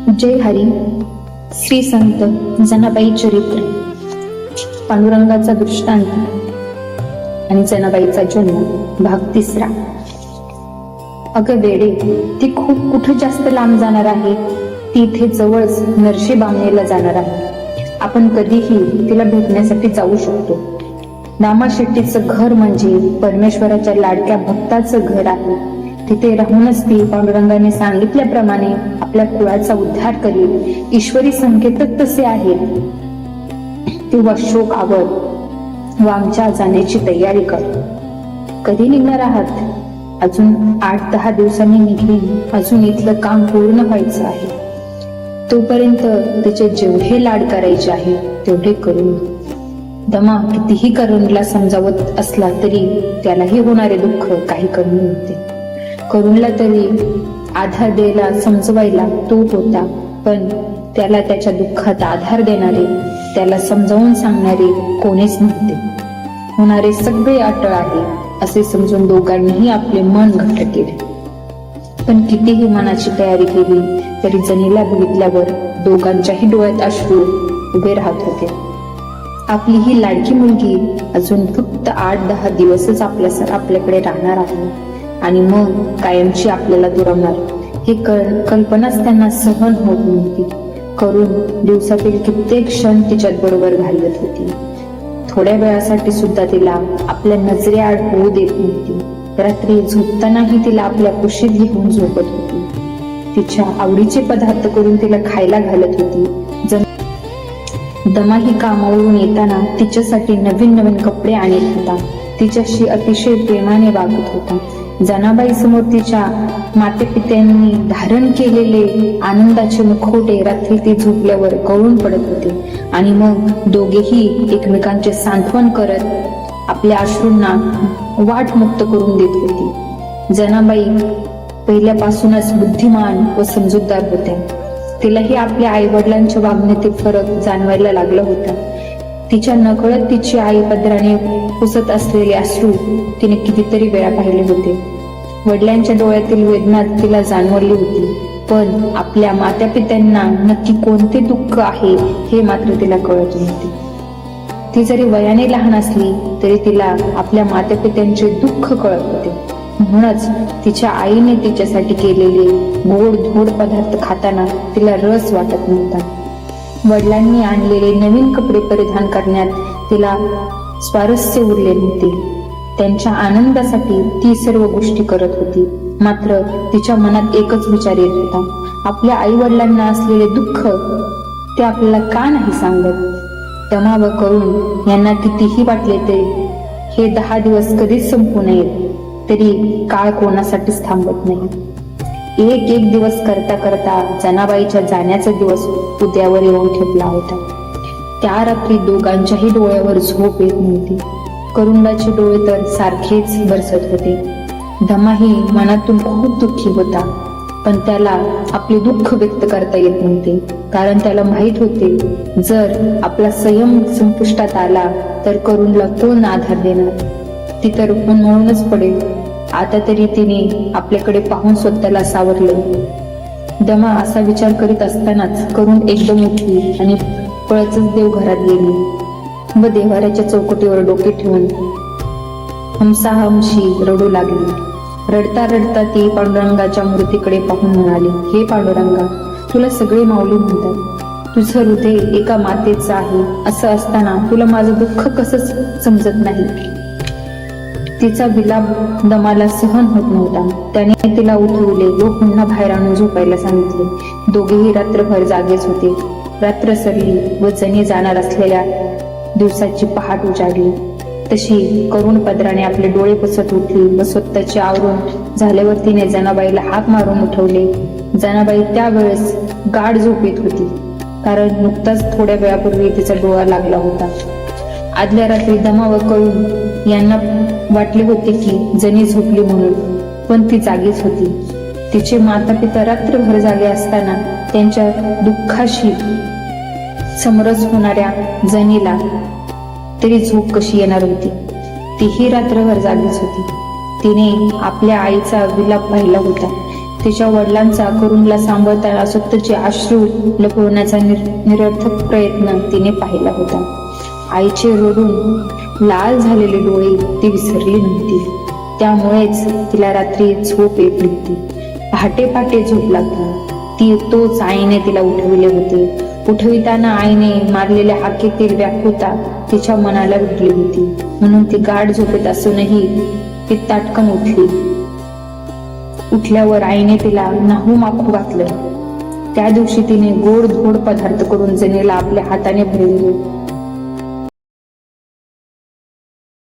जय हरी. श्री संत जनाबाई चरित्र. पांडुरंगाचा दृष्टांत आणि जनाबाईचा जन्म. भाग 3. अगं वेडे, ती खूप कुठे जास्त लांब जाणार आहे. ती इथे जवळच नरशी बामणेला जाणार आहे. आपण कधीही तिला भेटण्यासाठी जाऊ शकतो. नामा शेट्टीचं घर म्हणजे परमेश्वराच्या लाडक्या भक्ताचं घर आहे. तिथे राहूनच ती पांडुरंगाने सांगितल्याप्रमाणे आपल्या कुळाचा उद्धार करेल. ईश्वरी संकेतच तसे आहेत. तेव्हा शोक आवड व आमच्या जाण्याची तयारी कर. कधी निघणार आहात? अजून 8-10 दिवसांनी निघेन. अजून इथलं काम पूर्ण व्हायचं आहे. तोपर्यंत तिचे जेवढे लाड करायचे आहे तेवढे करून. दमा कितीही करुणला समजावत असला तरी त्यालाही होणारे दुःख काही कमी नव्हते. करुणला तरी आधार द्यायला समजवायला तो होता, पण त्याला त्याच्या दुःखात आधार देणारे, त्याला समजावून सांगणारे कोणीच नव्हते. होणारे सगळे अटळ आहे असे समजून दोघांनीही आपले मन घट्ट केले. पण कितीही मनाची तयारी केली तरी जनीला बघितल्यावर दोघांच्याही डोळ्यात अश्रू उभे राहत होते. आपली ही लाडकी मुलगी अजून फक्त 8-10 दिवसच आपल्याकडे राहणार आहे आणि मग कायमची आपल्याला दुरावणार, ही कल्पनाच त्यांना सहन होत नव्हती. करून दिवसातील कित्येक क्षण तिच्यात बरोबर घालवत होती. थोड्या वेळासाठी सुद्धा तिला आपल्या नजरेआड होऊ देत नव्हती. रात्री झोपतानाही तिला आपल्या कुशीत घेऊन झोपत होती. तिच्या आवडीचे पदार्थ करून तिला खायला घालत होती. दमाही कामावरून येताना तिच्यासाठी नवीन कपडे आणत होता. तिच्याशी अतिशय प्रेमाने वागत होता. जनाबाई समोर तिच्या मातेपित्यांनी धारण केलेले आनंदाचे मुखवटे रात्री ती झोपल्यावर गळून पडत होते आणि मग दोघेही एकमेकांचे सांत्वन करत आपल्या अश्रूंना वाट मुक्त करून देत होती. जनाबाई पहिल्यापासूनच बुद्धिमान व समजूतदार होत्या. तिलाही आपल्या आई वडिलांच्या वागण्यातील फरक जाणवायला लागला होता. तिच्या नकळत तिची आई पदराने पुसत असलेले अश्रू तिने कितीतरी वेळा पाहिले होते. वडिलांच्या डोळ्यातील वेदना तिला जाणवली होती, पण आपल्या मातापित्यांना नक्की कोणते दुःख आहे हे मात्र तिला कळत नव्हते. ती जरी वयाने लहान असली तरी तिला आपल्या मातापित्यांचे दुःख कळत होते. म्हणूनच तिच्या आईने तिच्यासाठी केलेले गोड धोड पदार्थ खाताना तिला रस वाटत नव्हता. वडिलांनी आणलेले नवीन कपडे परिधान करण्यात तिला स्वारस्य उरले नव्हते. त्यांच्या आनंदासाठी ती सर्व गोष्टी करत होती. मात्र तिच्या मनात एकच विचार येत होता, आपल्या आई वडिलांना असलेले दुःख ते आपल्याला का नाही सांगत. दमा व करून यांना कितीही वाटले तरी हे 10 दिवस कधीच संपू नयेत, तरी काळ कोणासाठीच थांबत नाही. एक दिवस करता जनाबाईच्या जाण्याचा दिवस उद्यावर येऊन ठेपला होता. त्या रात्री दोघांच्याही डोळ्यावर झोप येत नव्हती. करुणाचे डोळे तर सारखेच बरसत होते. दमाही मनातून खूप दुःखी होता, पण त्याला आपले दुःख व्यक्त करता येत नव्हते. कारण त्याला माहित होते, जर आपला संयम संपुष्टात आला तर करुणला कोण आधार देणार. ती तर म्हणूनच पडेल. आता तरी तिने आपल्याकडे पाहून स्वतःला सावरले. दमा असा विचार करीत असतानाच करून एकदम उठली आणि पळतच देवघरात गेली व देव्हाऱ्याच्या चौकटीवर डोके ठेवून हमसाहमशी रडू लागली. रडता रडता ती पांडुरंगाच्या मूर्तीकडे पाहून म्हणाली, हे पांडुरंगा, तुला सगळे माऊली म्हणतात. तुझं हृदय एका मातेचं आहे. असं असताना तुला माझं दुःख कसं समजत नाही. तिचा विलाप दमाला सहन होत नव्हता. त्याने तिला उठवले व पुन्हा बाहेर आणून झोपायला सांगितले. दोघेही रात्रभर जागेच होते. रात्र सरली व जणी जाणार असलेल्या दिवसाची पहाट उजाडली. तशी करुण पदराने आपले डोळे पुसत उठली व स्वतःचे आवरून झाल्यावर तिने जनाबाईला हाक मारून उठवले. जनाबाई त्यावेळेस गाढ झोपेत होती, कारण नुकताच थोड्या वेळापूर्वी तिचा डोळा लागला होता. आदल्या रात्री दमा व करुण यांना वाटले होते की जनी झोपली म्हणून, पण ती जागीच होती. तिचे माता पिता रात्रभर जागे असताना त्यांच्या दुःखाशी समरस होणाऱ्या जनीला तरी झोप कशी येणार होती. तीही रात्रभर जागीच होती. तिने आपल्या आईचा विलाप पाहिला होता. तिच्या वडिलांचा करुणला सांभाळताना स्वतःचे अश्रू लपवण्याचा निरर्थक प्रयत्न तिने पाहिला होता. आईचे रडून लाल झालेले डोळे ती विसरली नव्हती. त्यामुळेच तिला रात्री झोप येत नव्हती. पहाटे पहाटे झोप लागली. तोच आईने तिला उठविले होते. उठविताना आईने मारलेल्या हाकेतील व्याकुळता तिच्या मनाला भिडली होती. म्हणून ती गाढ झोपेत असूनही ती ताटकन उठली. उठल्यावर आईने तिला नाहू माखू घातलं. त्या दिवशी तिने गोड धोड पदार्थ करून जनेला आपल्या हाताने भरविले.